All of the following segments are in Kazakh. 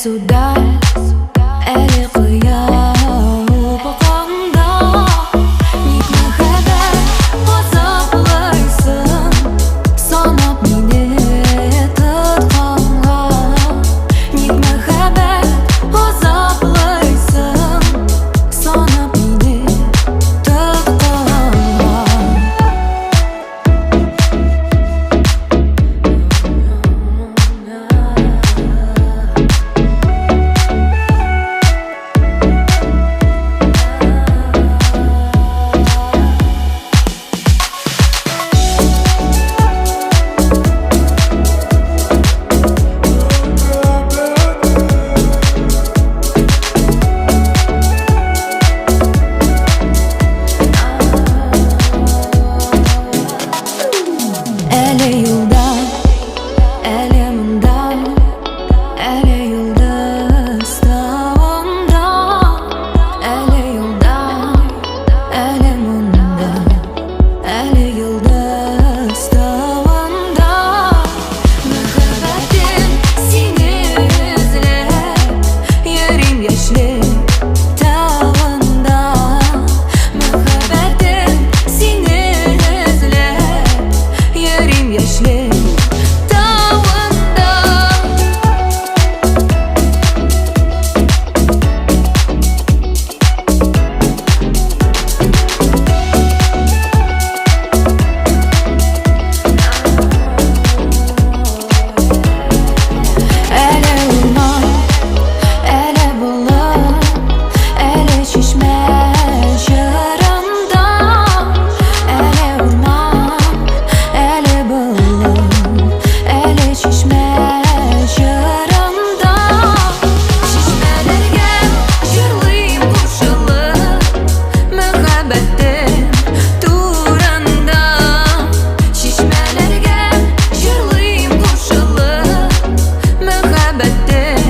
суда, әлі қияу бұқаңда. Ник мәхәббәт азаплайсың, санап мені тұтқанға. Ник мәхәббәт азаплайсың, санап мені тұтқанға. Әлі юлда, әлі мұнда, әлі юлдыз тауында. Әлі юлда, әлі мұнда, әлі юлдыз тауында. Мәхәббәтім сені ізлеп, ерім яшьлек тауында. Мәхәббәтім сені ізлеп, ерім яшьлек тауында. Әлі урман, әлі болын, әлі шишмә жырында. Әлі урман, әлі болын, әлі шишмә жырында. Шишмәләргә җырлыйм кушылып, мәхәббәтем турында. Шишмәләргә җырлыйм кушылып, мәхәббәтем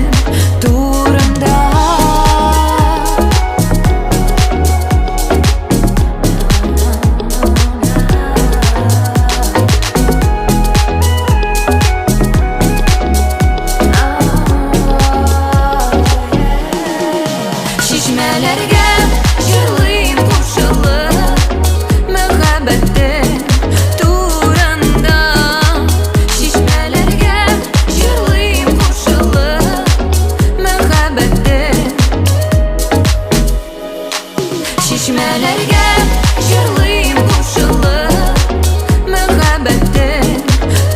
турында. Шишмәләргә җырлыйм кушылып, мәхәббәтем турында. Шишмәләргә җырлыйм кушылып, мәхәббәтем. Шишмәләргә җырлыйм кушылып, мәхәббәтем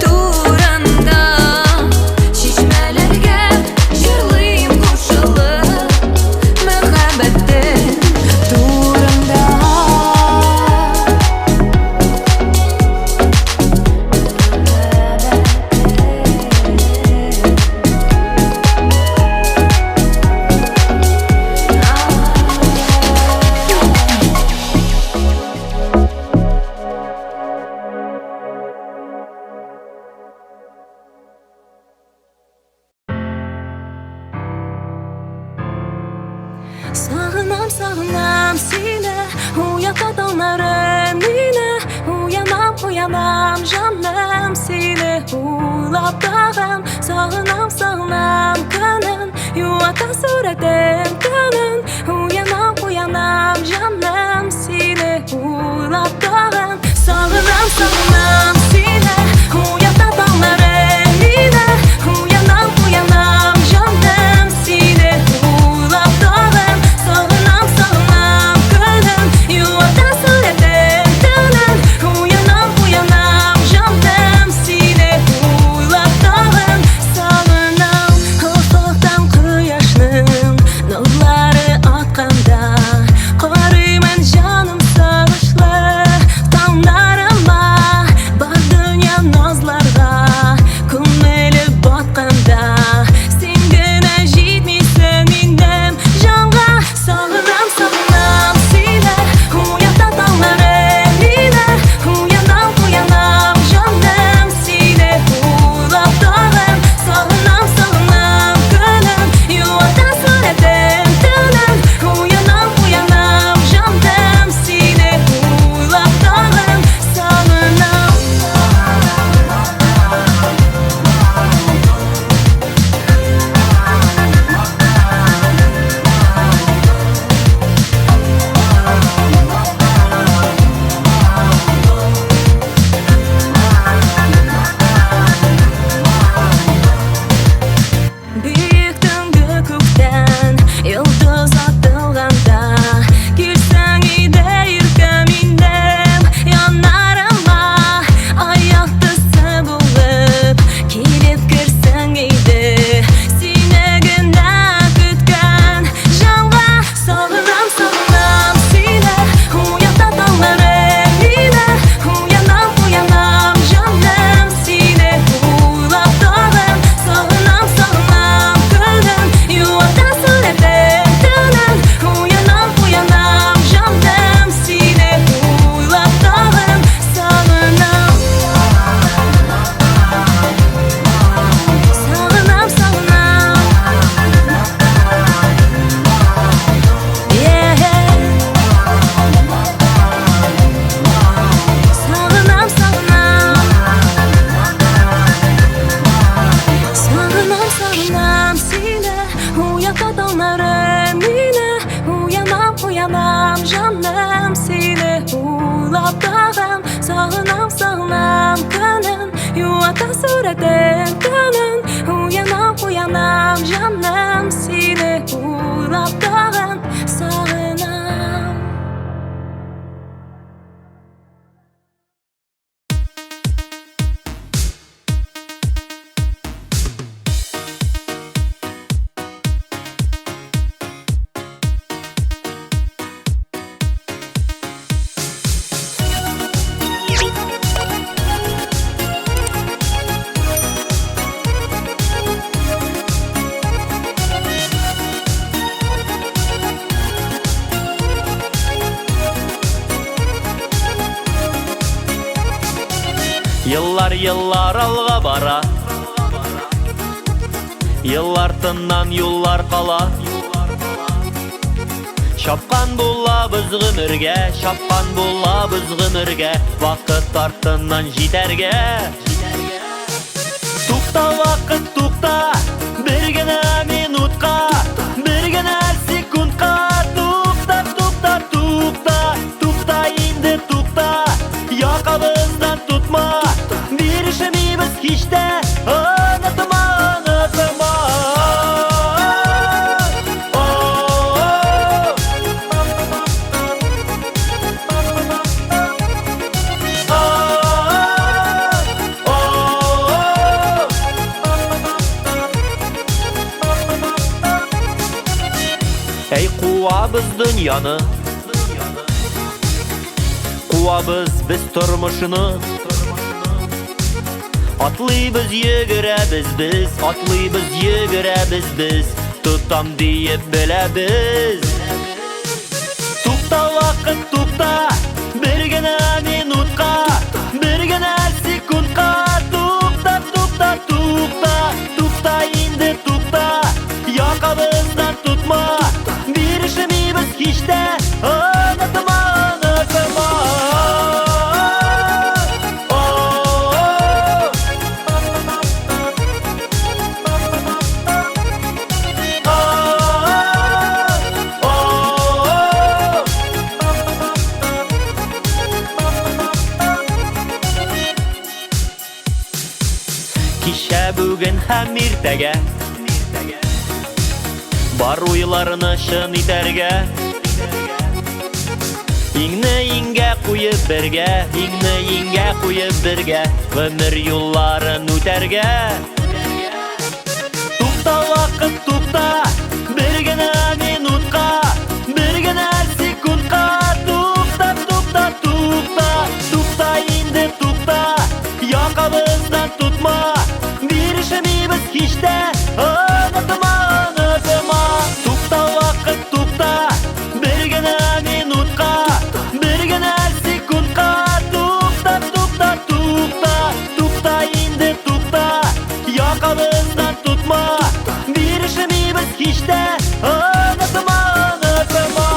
турында. Шишмәләргә җырлыйм кушылып, мәхәббәтем турында. Сағынам, сағынам сені, уята таңдарым мені. Уянам, уянам жаным сені ойлап тағам. Сағынам, сағынам күнін, юата суретім күнін. Уянам, уянам жаным сені ойлап тағам. Сағынам, сағынам сені, уята таңдарым мені. Уянам, уянам жаным сені ойлап тағам. Сағынам, сағынам күнін, юата суретім күнін. Уянам, уянам жаным сені ойлап тағам. Сағынам ыстықтан құяшның Hayatta süredim günün. Uyanam uyanam canım, seni uylap dağın sağınam. Yıllar yıllar alga bara, yıl артыннан yollar qala. Шапқан булабыз гомергә, шапқан булабыз гомергә, вакыт артыннан җитәргә. Тукта вакыт тукта, бер генә минутка, бер генә секундка. Тукта, тукта, тукта, тукта инде тукта, якабыздан тутма. Бирешмибез һич тә, онытма, онытма. Әй куабыз дөньяны, куабыз без тормышны. Атлыйбыз, йөгерәбез без, атлыйбыз, йөгерәбез без, тотам диеп беләбез. Тукта вакыт тукта, бер генә минутка, бер генә секундка. Тукта, тукта, тукта, тукта инде тукта, якабыздан тутма. Бирешмибез һич тә, онытма, онытма. Кичә, бүген һәм иртәгә бар уйларны шын итәргә. Иңне иңгә куеп бергә, иңне иңгә куеп бергә, гомер юлларын үтәргә. Тукта вакыт тукта, бер генә минутка, бер генә секундка. Тукта, тукта, тукта, тукта инде тукта, якабыздан тутма. Бирешмибез һич тә, онытма, онытма. Тукта вакыт тукта, бер генә минутка, бер генә секундка. Тукта, тукта, тукта, тукта инде тукта, якабыздан тутма. Бирешмибез һич тә, онытма, онытма.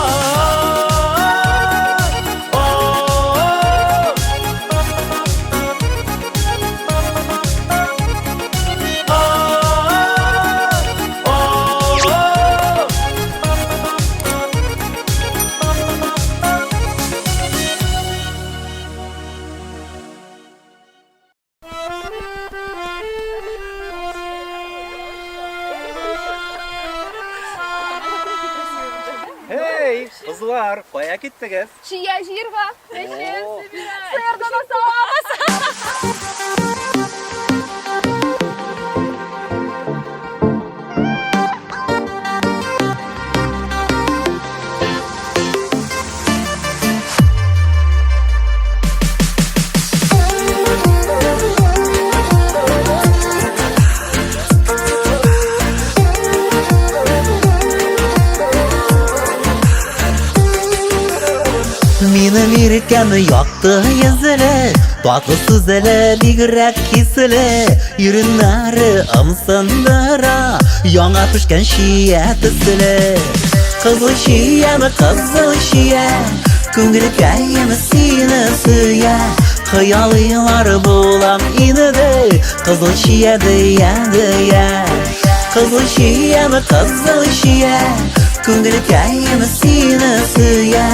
Hey, kızlar, kaya gittiniz? Чия жирва, вечер собирай. Сырдан асаламыз. Минем иркән якты йөзле, татлы сүзле, бигрәк киселе, иреннәре ымсындыра, яңа пешкән чия төсле. Кызыл чияме, кызыл чия, күңелкәйме сине сөя, хыялыйлар булам инде, кызыл чия дия дия. Кызыл чияме, кызыл чия, күңелкәйме сине сөя,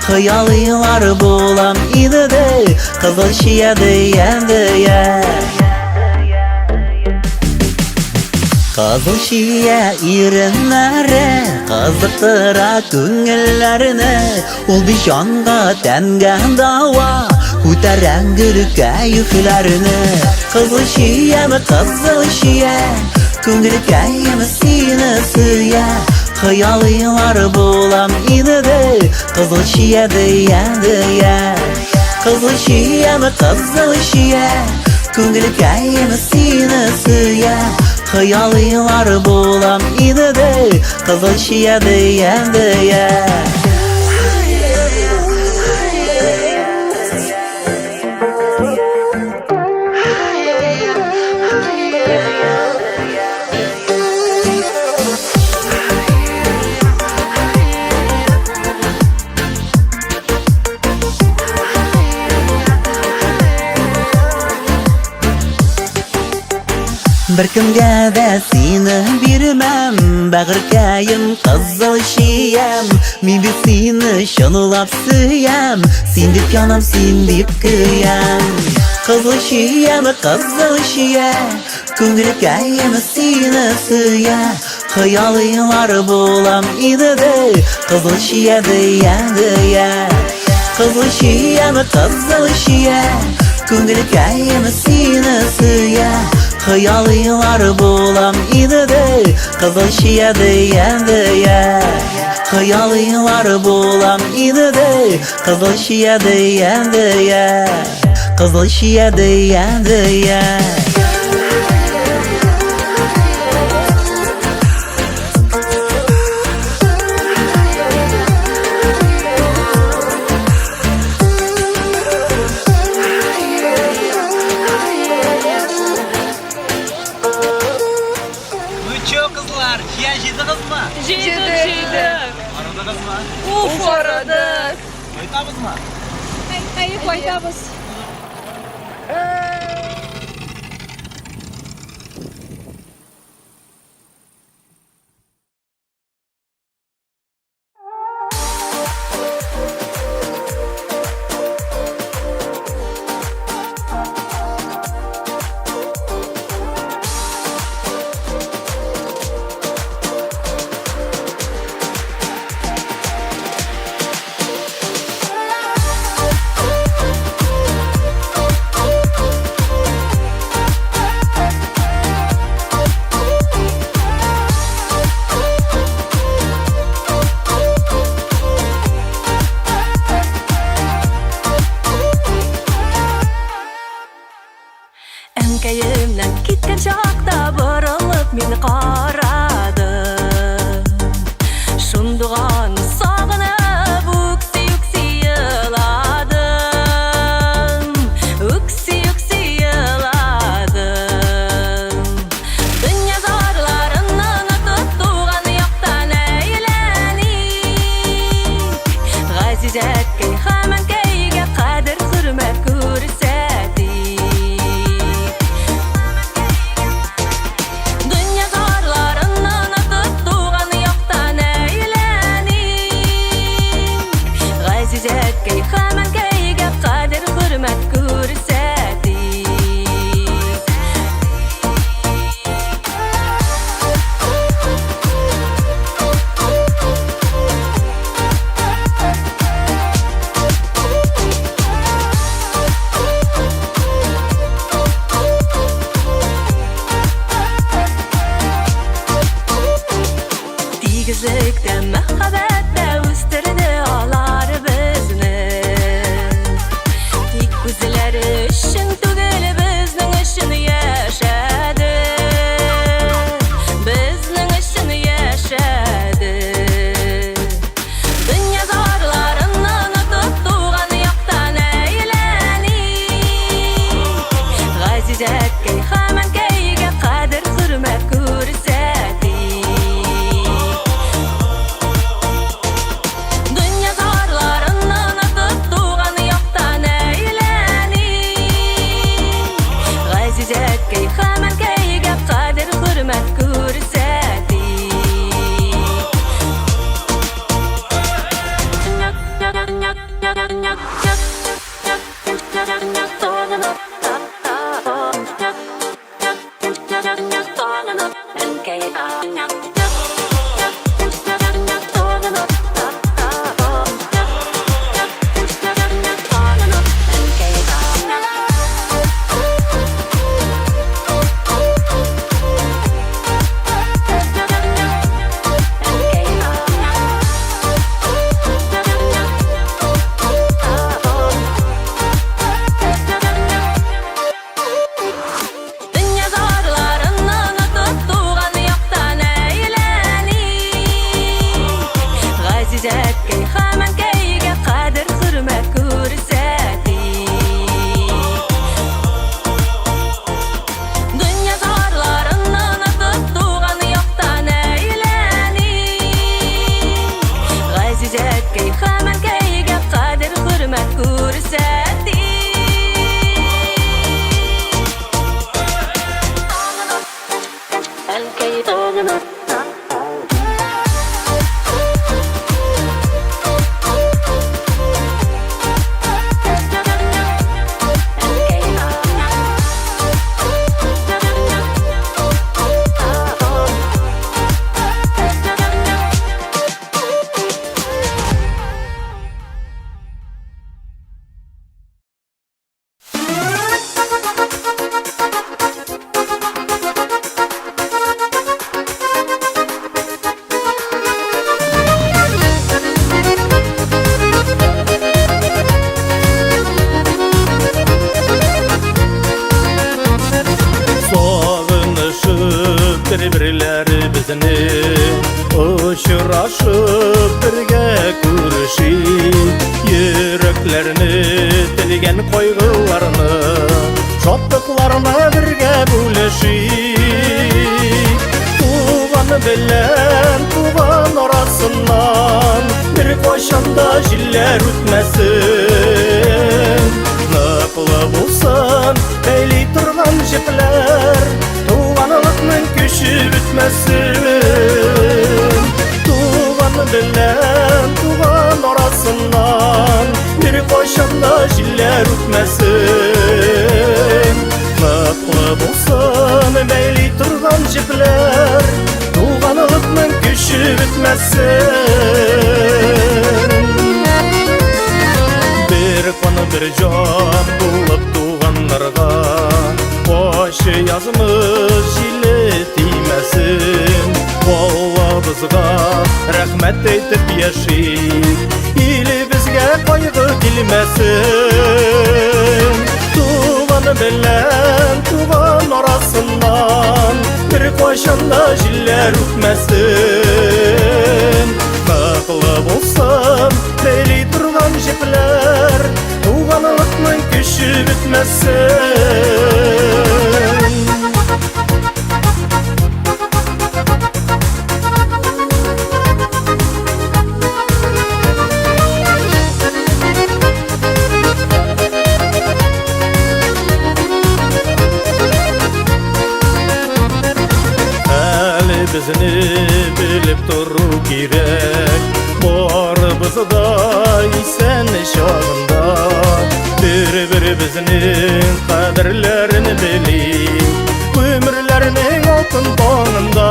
хыялыйлар булам инде, кызыл чия дия дия. Kızıl şiye irinlere kızıktıra köngüllerini Ol bir janga tengen dava Kutaren gülüke yüklerini Kızıl şiye mi kızıl şiye Köngülüke mi seni suya Hayalıylar bulam ine de Kızıl şiye diye diye Kızıl şiye mi kızıl şiye Köngülüke mi seni suya Hayalıylar bulam ine de Kızıl şiye diye diye Bir kimge de seni birmem Bagırkayım kızıl şiyem Min bir seni şanılap süyem Sen dip yanam sen dip kıyam Kızıl şiyem kızıl şiyem Köngülkayım seni süye Hayalıylar bulam ine de Kızıl şiye diye diye Kızıl şiyem kızıl şiyem Köngülkayım seni süye Hayalıylar bulam ine de Kızıl şiye diye diye Hayalıylar bulam ine de Kızıl şiye diye diye Kızıl şiye diye diye Kızlar, şiye jidiniz mi? Жидік. Aradınız mı? Уф, арадық. Koytamız mı? Әй, қайтамыз. Әнкәйемнән киткән чакта борылып мин карадым Шундуган сагынып үкси еладым Үкси еладым Дөнья зарларының тоттуган яктан әйләник Газизәткәй һәм әнкәйгә кадер хөрмәт күрсәтик Dünya zarlarından tuttuğun yoktan eğlenik Gazizetkey hemen keyge kadir hürmet görsedik Тигізlikdə, məhəbbətdə üstərdi ağlar bizni Tik bizləri üçün tügəl bizning üçün yaşadı Bizning üçün yaşadı Dünya zarlarından tuttuğun yoxdan eylənik Газизәткәй һәм әнкәйгә кадер хөрмәт күрсәтик Dünya zorlarını unutup tuğanı yoktan eğlenik Gazizet key hemen keyge kadir hürmet görsedik Dünya zorlarını unutup tuğanı yoktan eğlenik Gazizet key hemen keyge kadir hürmet görsedik Sog'inishib bir-birlari bizni uchrashib birga ko'rishib yuraklarni tilgan qayg'ularni shodliqlarni birga bo'lishib tugan bilan tugan orasidan bir qachonda yillar o'tmasin naqli bo'lsin beyli turgan jiplar tuğanlıkның köşü bitmesin tuğan bilen tuğan orasından bir koşanda jiller ötmesin naqli bulsun beyli turgan jiplar tuğanlıkның köşü bitmesin bir qon bir jon bo'lib tuğanlarga Qo'shi yazımız jili tiymesin Qo'labızga rahmet eytip yaşayıp ili bizge qaygı kilmesin tuğan bilen tuğan orasından bir qo'shanda jiller o'tmasin naqli bo'lsin beyli turgan jiplar tuğanlıkның köşü bitmesin Eli bizni bilip turu gerek Boribizda isen şağında Bir-birimizning qadrlarini bilib Ömürlerinin altın bağında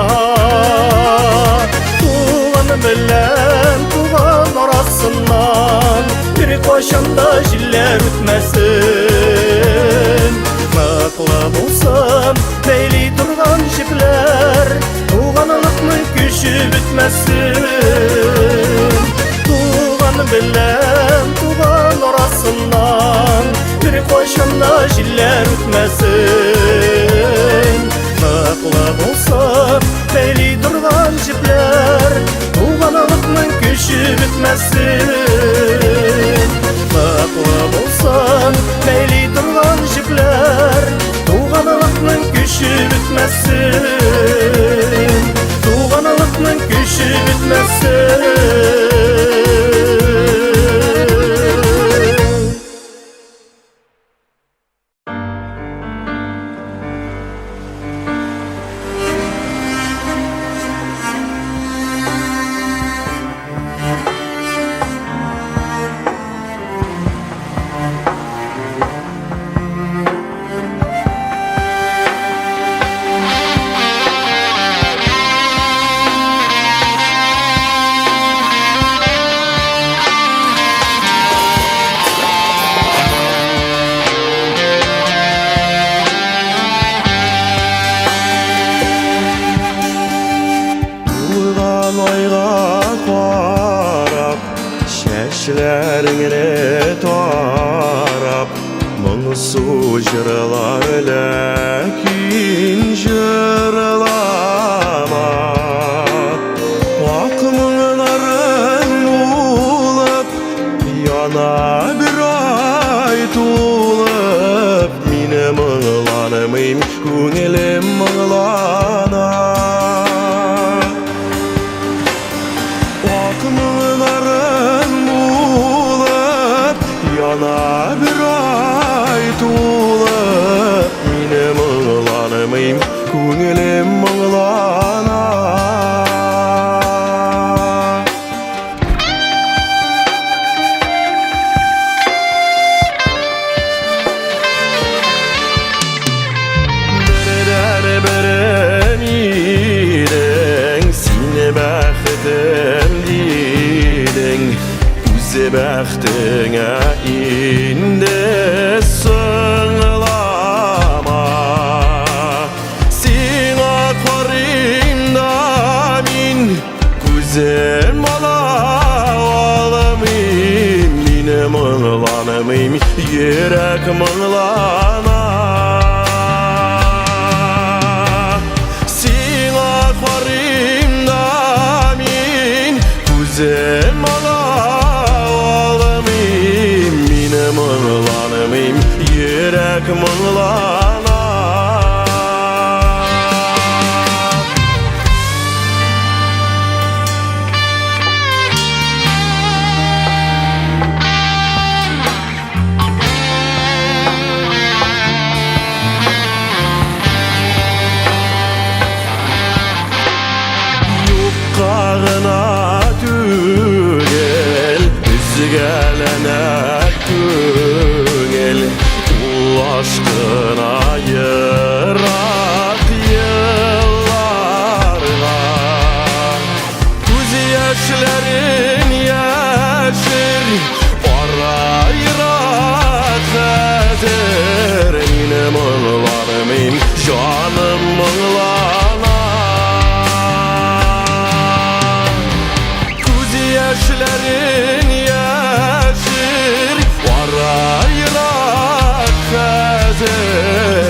Tuğan bilen tuğan orasından Bir qo'shanda jiller o'tmasin Naqli bo'lsin beyli turgan jiplar Tuğanlıkның köşü bitmesin Tuğan bilen tuğan orasından Bir qo'shanda jiller o'tmasin Naqli bo'lsin beyli turgan jiplar Tuğanlıkның köşü bitmesin Naqli bo'lsin beyli turgan jiplar Tuğanlıkның köşü bitmesin Tuğanlıkның köşü bitmesin Ere tarap Mıngsu jırlar Lakin jırlama Ak mıngların ulup Yana bir ay tulup Mine mınglanmayım Küngelim mınglanar Akmıların ulup Yana bir ay tulup Mine mınglanmayım Küngelim mınglanar Berem iren Sine bəxtim didin Uze bəxtinə indi sığlama Sin akvarimda min Kuzem alamalımım Mine mınglanmayım Yürek mınglanar Kuzem alamalımım Mine mınglanmayım Yürek mınglanar Yuqqağına tügel Üzgelene tügel Ul aşkına yırak yıllarga Göz yaşların yaşır Ara yırak hazır Mine mınglanmayım Canım mınglanar Yaşların yaşır Varaylar hazır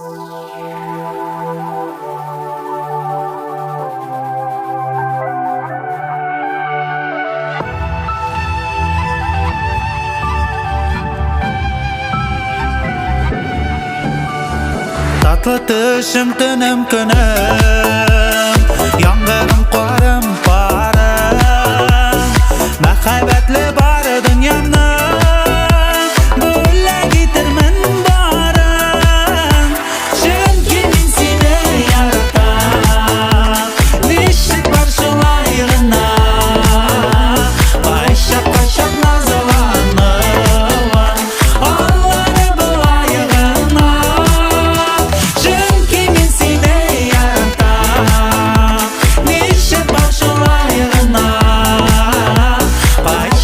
Tatlı tışım tünüm künüm Yangınım qarım parım Məxəbətli bar dünyamın Böyle getirmin barım Çünkü min seni yaratam Nişlik var şulayrına Qaşaq qaşaq nazılanıvam Onları bulayığına Çünkü min seni yaratam Nişlik var şulayrına Qaşaq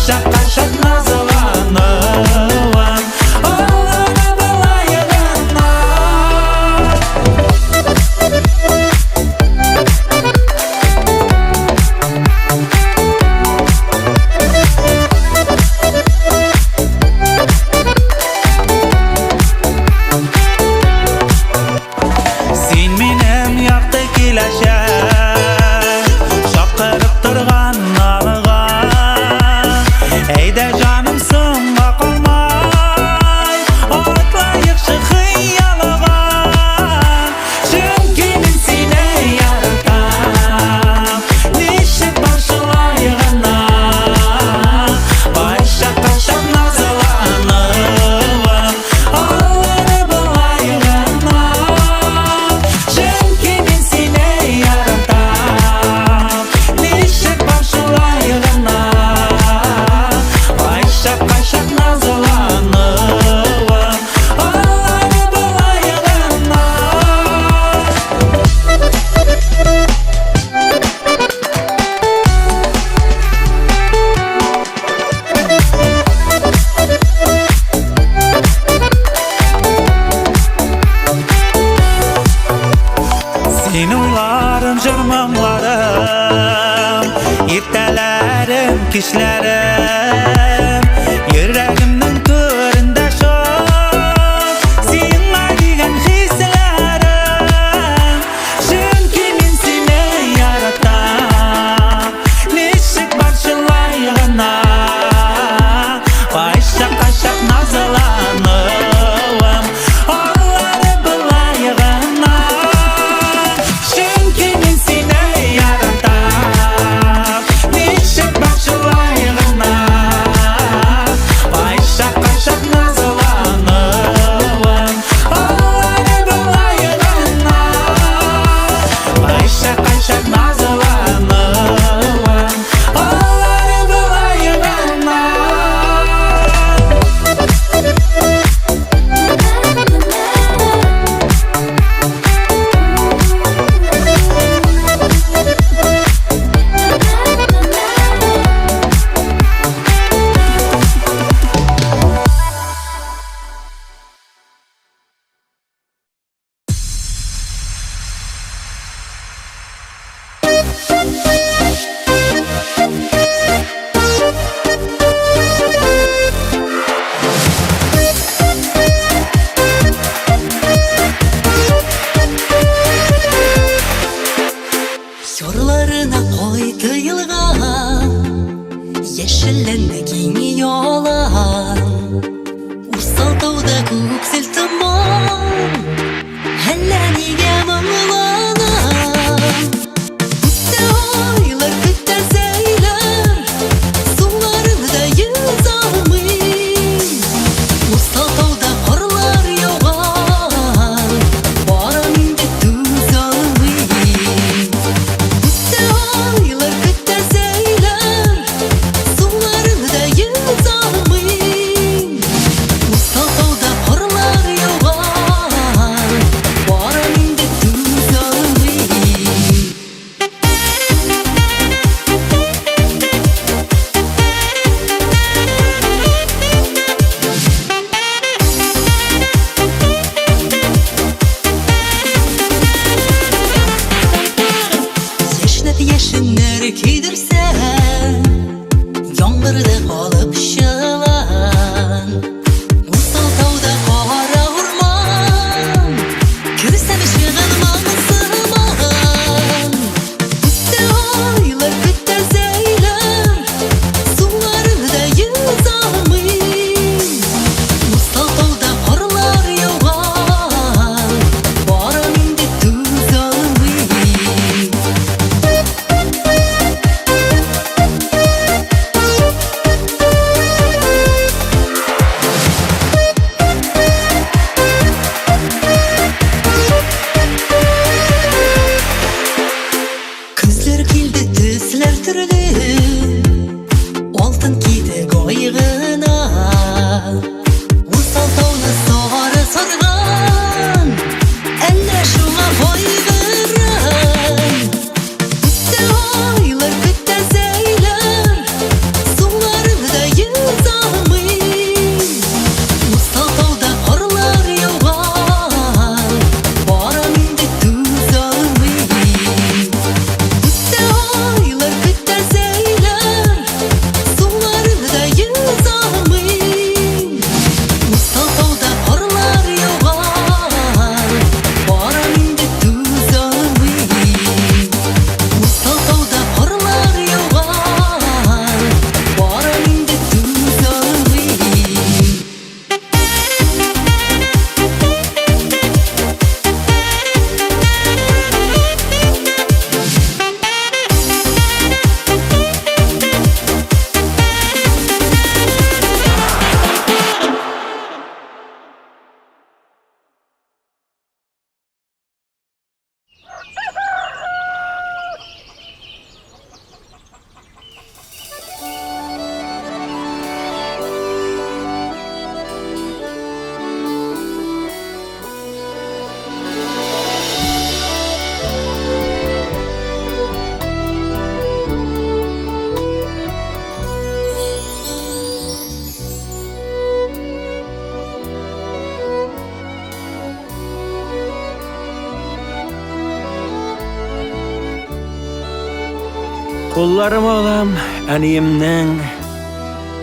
Кулларым алам әниемнең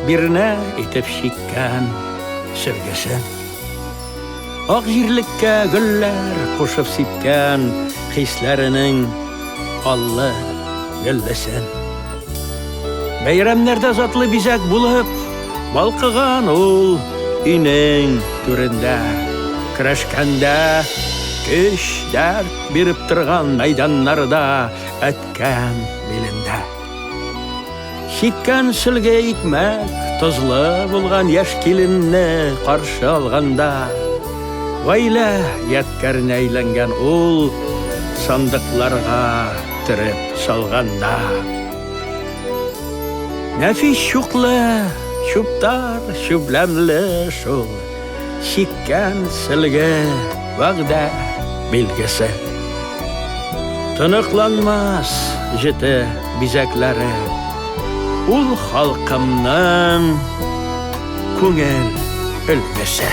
биренә итеп чиккән сөлгесен. Ак җирлеккә гөлләр кушып сипкән хисләренең аллы гөллесен. Бәйрәмнәрдә затлы бизәк булып балкыган ул өйнең түрендә. Көрәшкәндә көч дәрт биреп торган мәйданнарда әткән билендә. Чиккән сөлге икмәк тозлы булган яшь киленне каршы алганда, гаилә ядкәренә әйләнгән ул сандыкларга төреп салганда. Нәфис чуклы, чуптар, чүбләмле шул чиккән сөлге вәгъдә билгесе. Тыныкланмас җете бизәкләре, ул халкымның күңел өлгесе.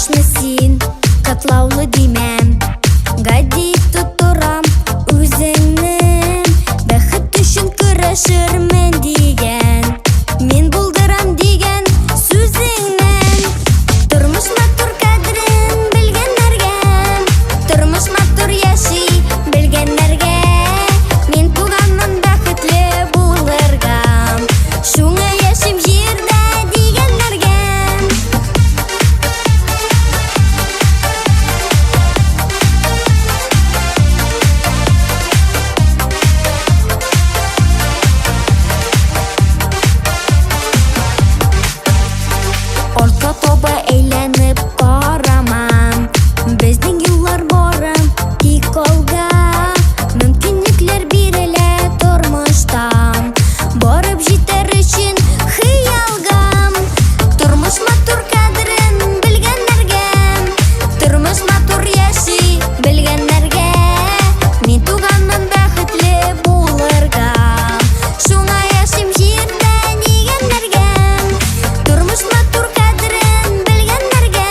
Тормышны син катлаулы димәм, гади тутырам үзеңнең. Бәхет өчен көрәшермен дигән, мин булдырам дигән сүзеңнән. Тормыш матур кадерен белгәннәргә, тормыш матур яши белгәннәргә, мин туганнан бәхетле булырга, шуңа яшим җирдә дигәннәргә. Орта тоба әйләнеп карамам, безнең юллар барым тик алга. Мөмкинлекләр бирелә тормыштан, барып җитәр өчен хыялга. Тормыш матур кадерен белгәннәргә, тормыш матур яши белгәннәргә, мин туганнан бәхетле булырга, шуңа яшим җирдә дигәннәргә. Тормыш матур кадерен белгәннәргә,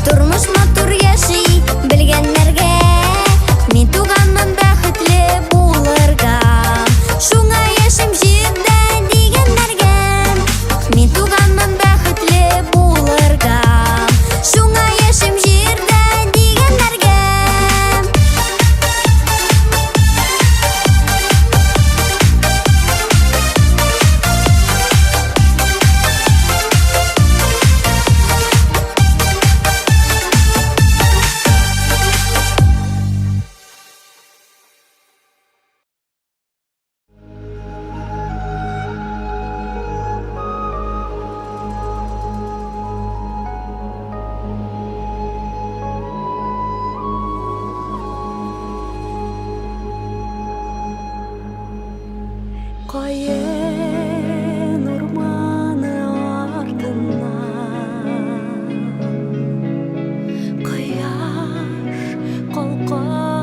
тормыш матур яши белгәннәргә, мин туганнан бәхетле булырга, шуңа яшим җирдә дигәннәргә. Мин туганнан бәхетле булырга, шуңа яшим җирдә дигәннәргә. Каен урманы артыннан кояш калкафыктан.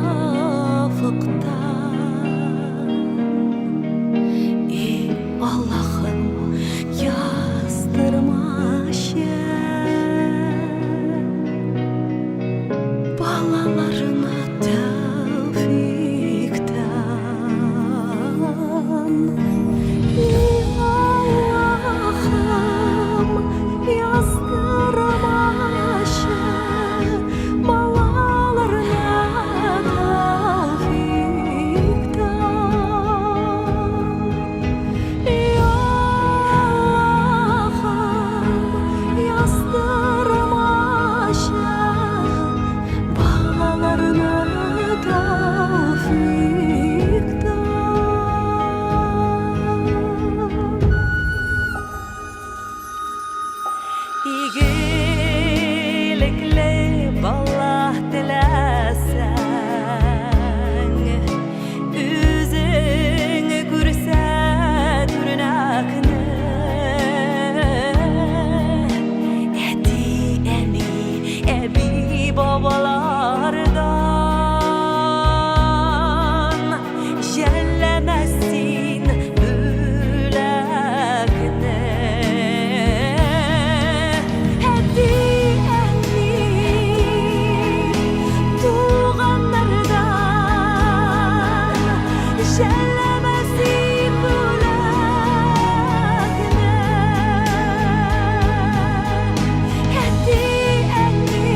И Аллаһым яздырмашы балаларына тәүфиктан. И Аллаһым яздырмашы балаларына тәүфиктан. И Аллаһым яздырмашы балаларына тәүфиктан. Игелекле бала теләсәң, үзең күрсәтүрнәкне, әти, әни, әби, бабалардан жәлләмәсин бүләкне. Әти, әни, туганнардан жәлләмәсин бүләкне. Әти, әни,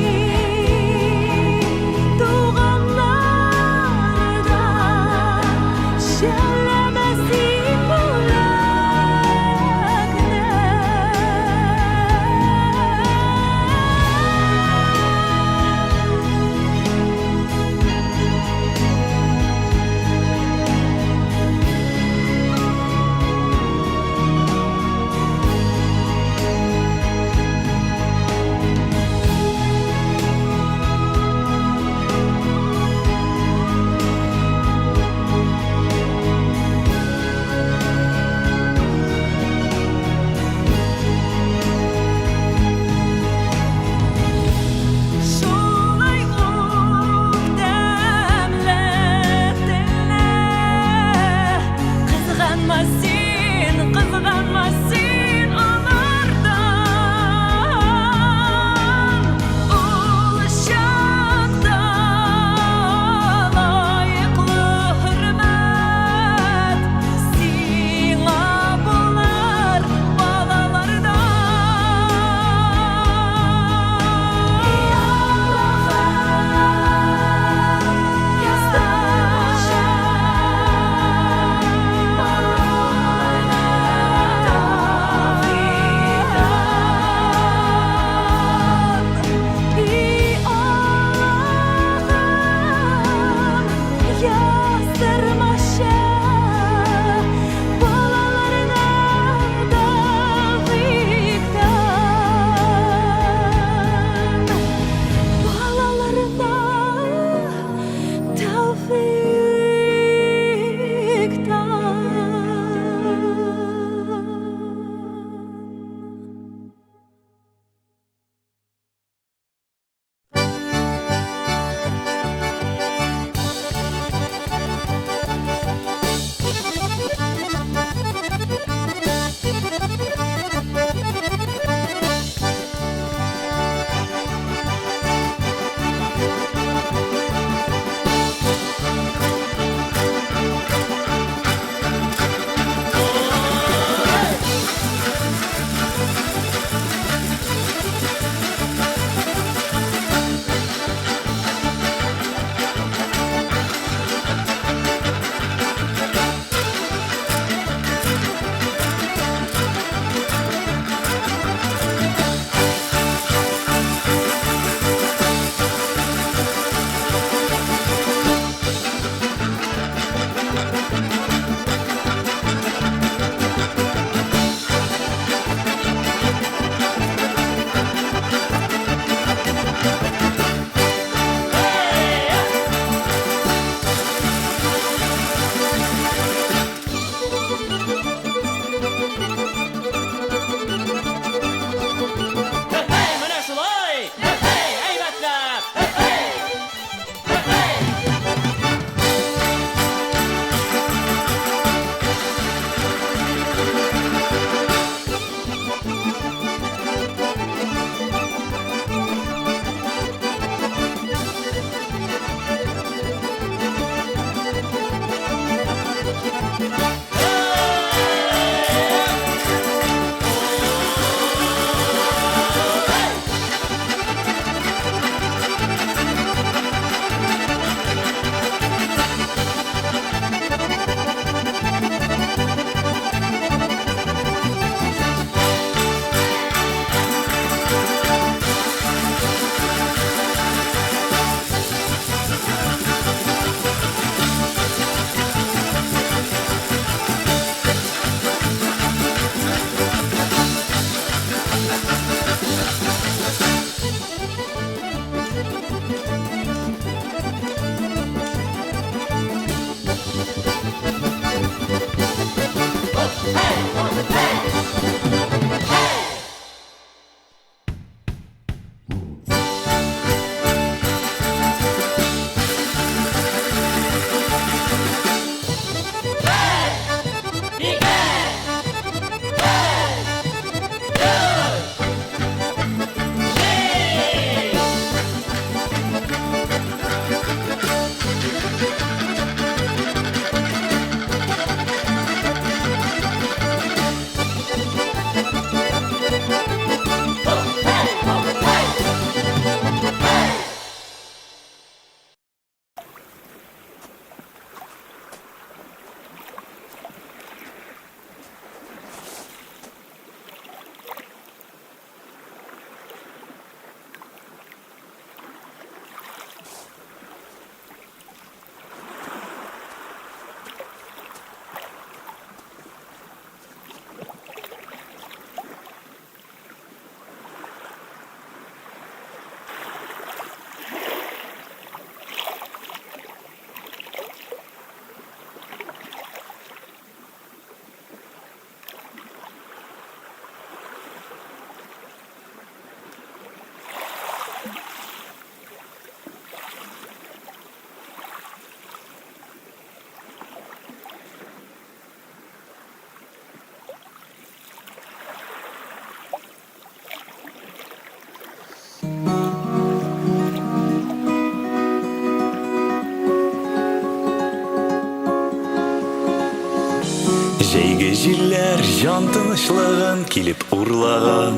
Жәйге жерлер жан тынышлығын келіп ұрлаған.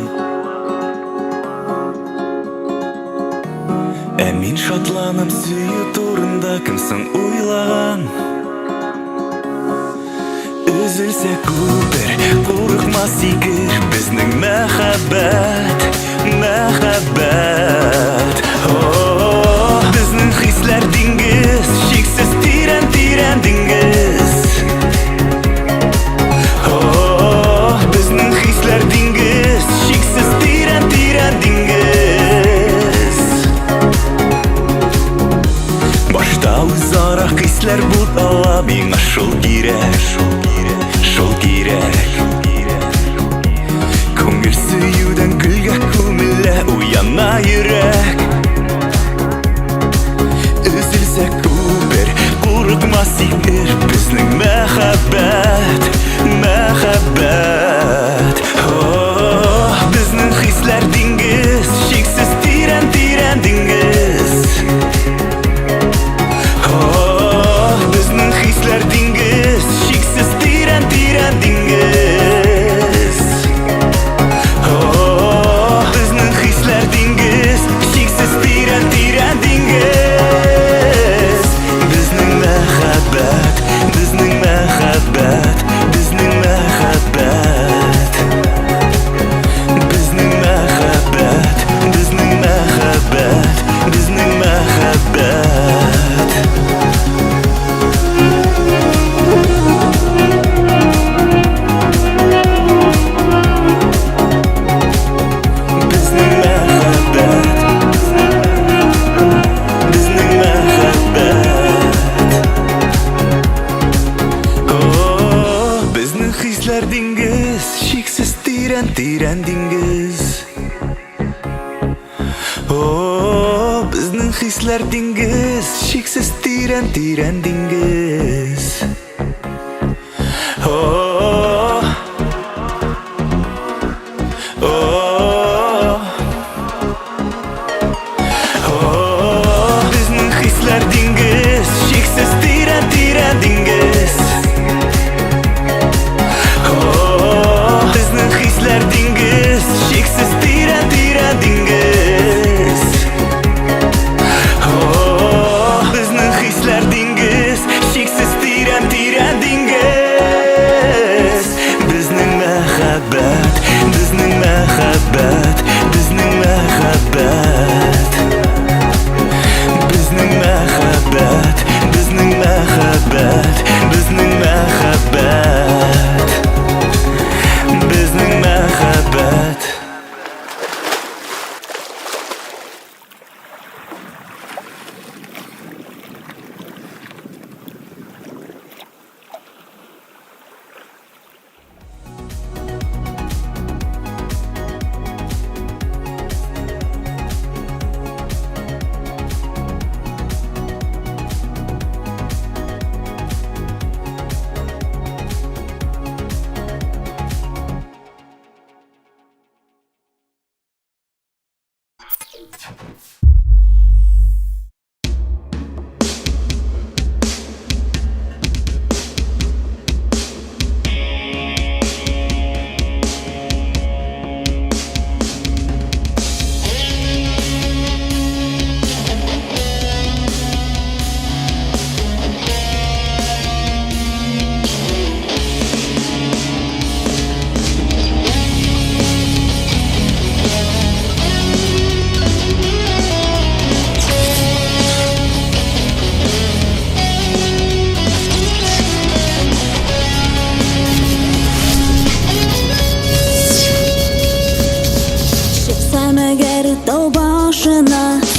Әмин шатланып сүйі турында кімсің ойлаған. Үзілсе көпір, қорықмас егер біздің мәхәббәт, мәхәббәт. Біздің хисләр диңгіз, шексіз тирән диңгіз. Біздің хисләр диңгіз, шексіз тирән диңгіз. Башта үзара хисләр бұлтала, миңа шул кирәк, шул кирәк. Күңел сөюден гүлгә күмелә, уяна йөрәк. Үзелсә күпер, курыкмас егер безнең мәхәббәт, мәхәббәт. Безнең хисләр диңгез, шексез тирән диңгез. Безнең хисләр диңгез, шексіз тирән диңгез. Безнең хисләр диңгез, шексіз тирән диңгез. Безнең мәхәббәт, безнең мәхәббәт, безнең мәхәббәт. Безнең мәхәббәт, безнең мәхәббәт, безнең мәхәббәт. Безнең мәхәббәт, безнең мәхәббәт. Безнең хисләр диңгез, шексіз тирән диңгез. Безнең хисләр диңгез, шексіз тирән диңгез. Безнең хисләр диңгез, шексіз тирән диңгез. Безнең хисләр диңгез, шексіз тирән диңгез. Безнең хисләр диңгез, шексіз тирән диңгез. Безнең мәхәббәт, безнең мәхәббәт, безнең мәхәббәт. Безнең мәхәббәт, безнең мәхәббәт, безнең мәхәббәт. Безнең мәхәббәт.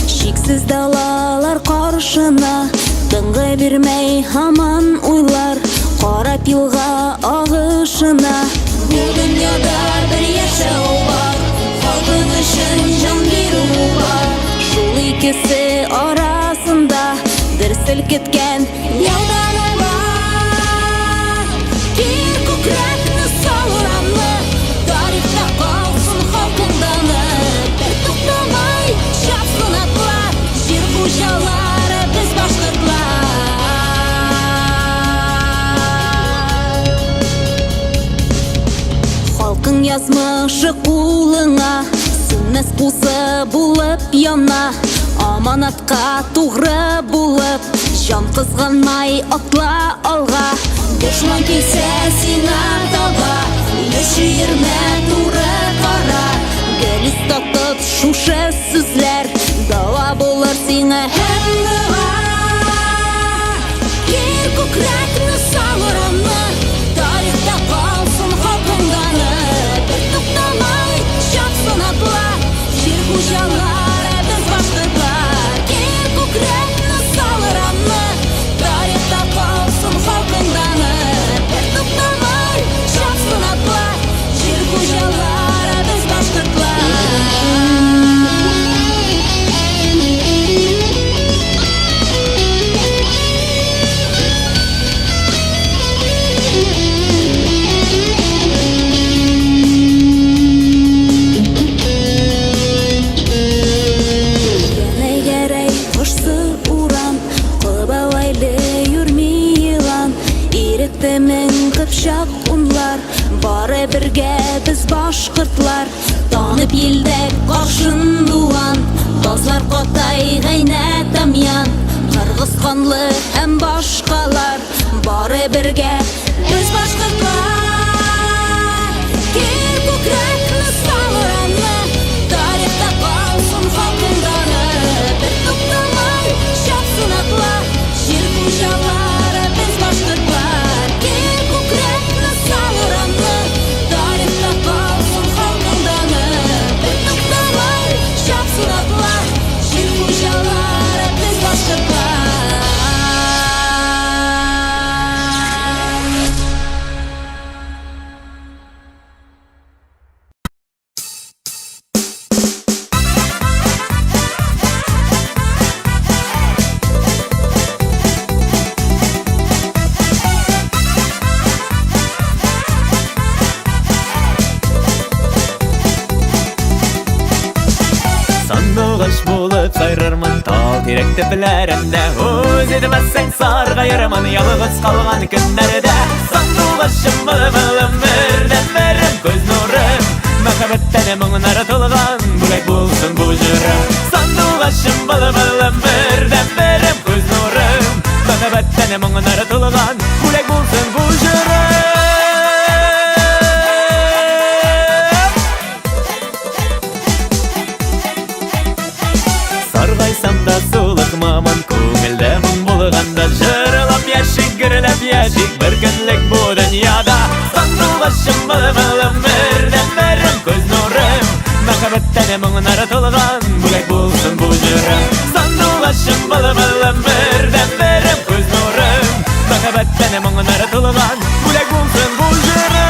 Шексіз далалар қаршына, тыңғай бермей хаман уйлар, қарап елға ағышына. Бұл дүнияда бір яшау бар, халқың үшін жан беру бар. Шул икесе арасында бір селкеткен ялдану бар. Кер көкірекні сал ұранлы, тарихта қалсын халқыңданы. Бір тоқтамай шапсын атлар, жер қожалары біз башқұртлар. Кулмышы кулыңа, сүнмәс кузы булып яна. Аманатка тугры булып, жан кызганмай атла алга. Дошман килсә сиңа таба, яши йөрмә туры кара. Гелис татып шушы сүзләр, дава булыр сиңа һәммәгә. Кир күкрәкне салыраны, тарихта калсын хакынданы. Бер туктамай чапсын атла, җир хуҗалары без башкортлар. Кир күкрәкне салыраны, тарихта калсын хакынданы. Бер туктамай чапсын атла, җир хуҗалары без башкортлар. Гәрәй кошсы урам, кыбалайлы йөрми елан. Иректе мен кыпчак унлар, бары бергә без башкортлар. Танып елдә каршын дуан, тазлар Катай, Гайнәт, Тамян. Кыргыз канлы һәм башкалар, бары бергә без башкортлар. Кир күкрәкне салыраны, тарихта калсын хакынданы. Бер туктамай чапсын атла, җир хуҗалары без башкортлар. Кир күкрәкне салыраны, тарихта калсын хакынданы. Бер туктамай чапсын атла, җир хуҗалары без башкортлар. Сандуғаш болып сайрармын, тал теректі біләрімді. Өз едімәссәң сарға ярымын, ялығыз қалған күндерді. Сандуғашым болып өмірден берім көз нұрым, мәхәббәттән мұңнары толған, бүләк болсын бұл жырым. Сандуғашым болып өмірден берім көз нұрым, мәхәббәттән мұңнары толған, бүләк болсын бұл жырым. Сарғайсам да сулық мамын, көңілді мұң болғанда. Жырылап яшик, гүріліп яшик, бір күнлік бұл дүнияда. Сандуғашым болып өмірден берім көз нұрым, мәхәббәттән мұңнары толған, бүләк болсын бұл жырым. Сандуғашым болып өмірден берім көз нұрым, мәхәббәттән мұңнары толған, бүләк болсын бұл жырым.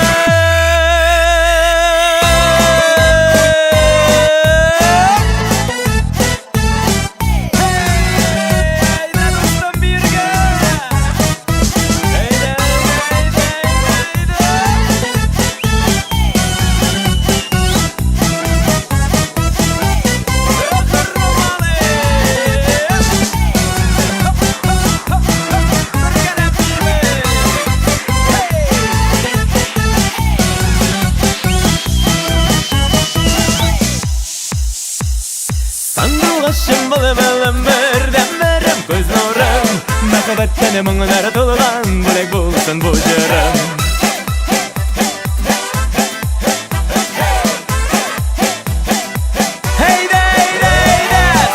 Сандуғашым болып өмірден берім көз нұрым, мәхәббәттән мұңнары толған, бүләк болсын бұл жырым.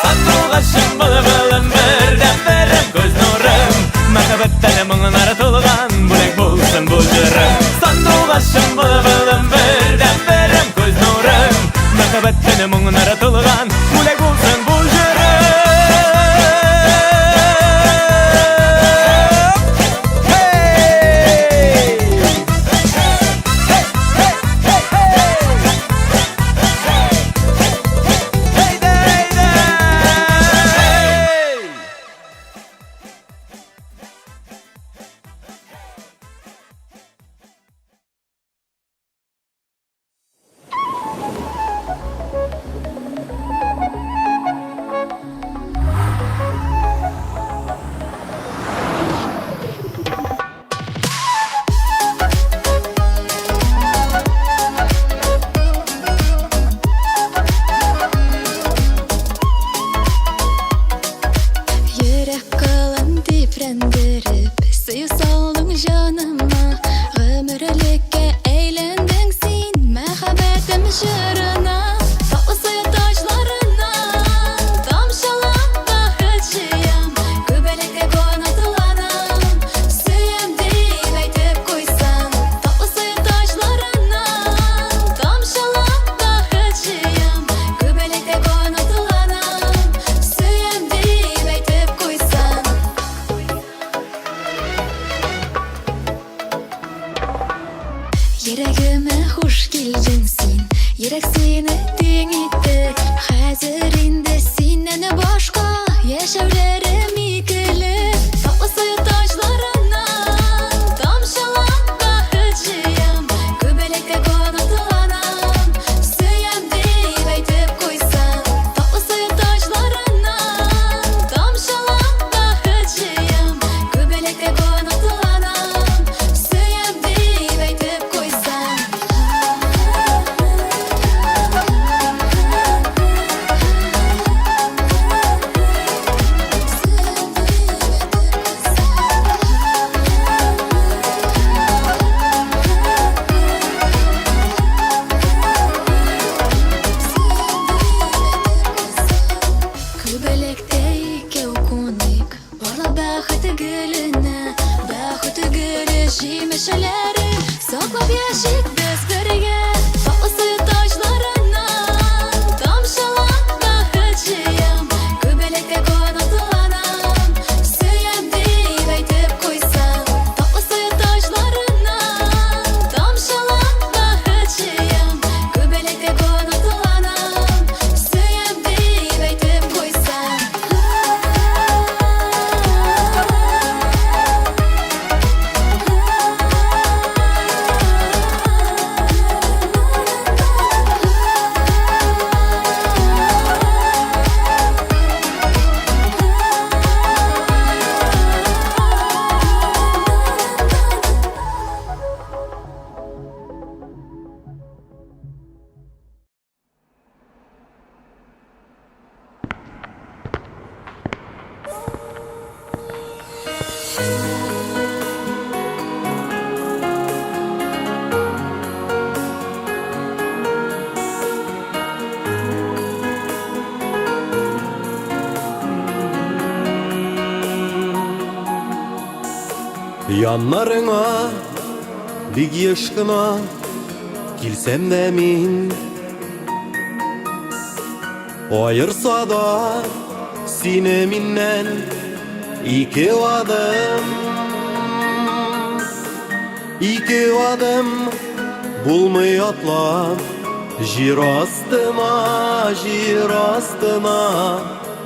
Сандуғашым болып өмірден берім көз нұрым, мәхәббәттән мұңнары толған, бүләк болсын бұл жырым. Сандуғашым болып өмірден берім көз нұрым, мәхәббәттән мұңнары толған, бүләк болсын бұл жырым. Бәхеті гүліне, бәхеті гүлі жемешелері Саклап яшик біз бірге Татлы суы таҗларынан Тамшылап бәхет жиям Күбәләккә канатланам Сөям дип әйтеп қойсам Татлы суы таҗларынан Тамшылап бәхет жиям Күбәләккә канатланам Сөям дип әйтеп қойсам Yanlarına bir yaşkına Kilsem de min Ayırsa da sine minnen İki adım Bulmay atla Jir astına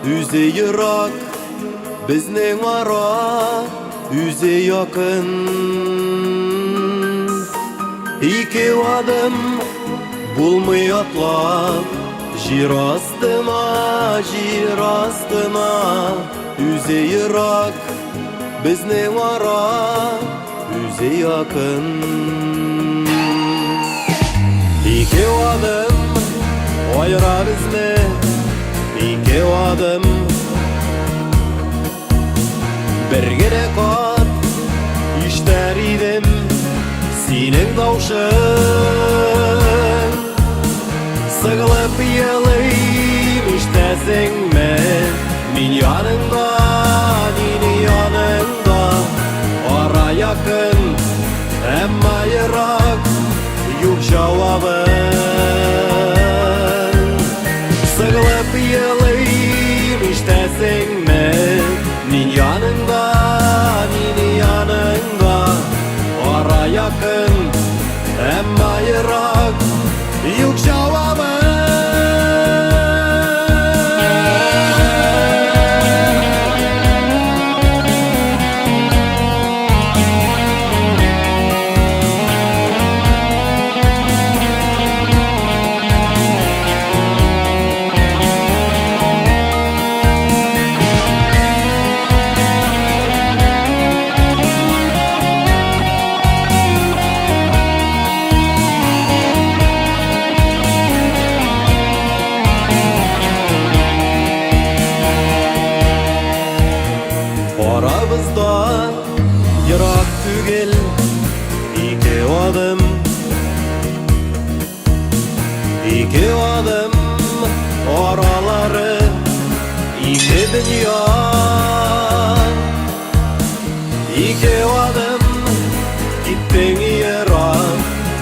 Üze yırak Bizning ara Üze yakın İki adım Bulmay atla Jir astına Üze yırak Bizning ara Üze yakın İki adım Ayıra bizni İki adım Birgene kat işler idim Senin davşın Sıkılıp yılayım iştesin mi Min yanında, nini yanında Ara yakın, emma yırak Yok cevabın Sıkılıp yılayım iştesin mi Min yanında, nini yanında Ara yakın, emma yırak Yok cevabın Aramızda yırak tügel İki adım İki adım Araları İki dünya İki adım Gittin yere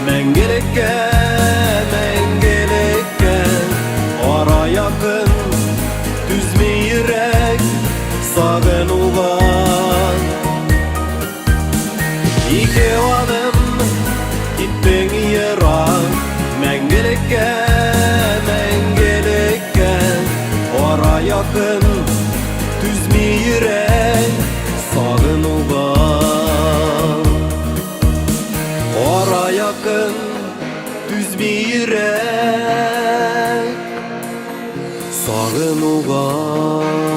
Mengerekke Ara yakın Düzme yürek Sağın ulan İki adım Gittin yere Mengerekke Ara yakın Düzme yürek Sağın ulan Ara yakın Düzme yürek Sağın ulan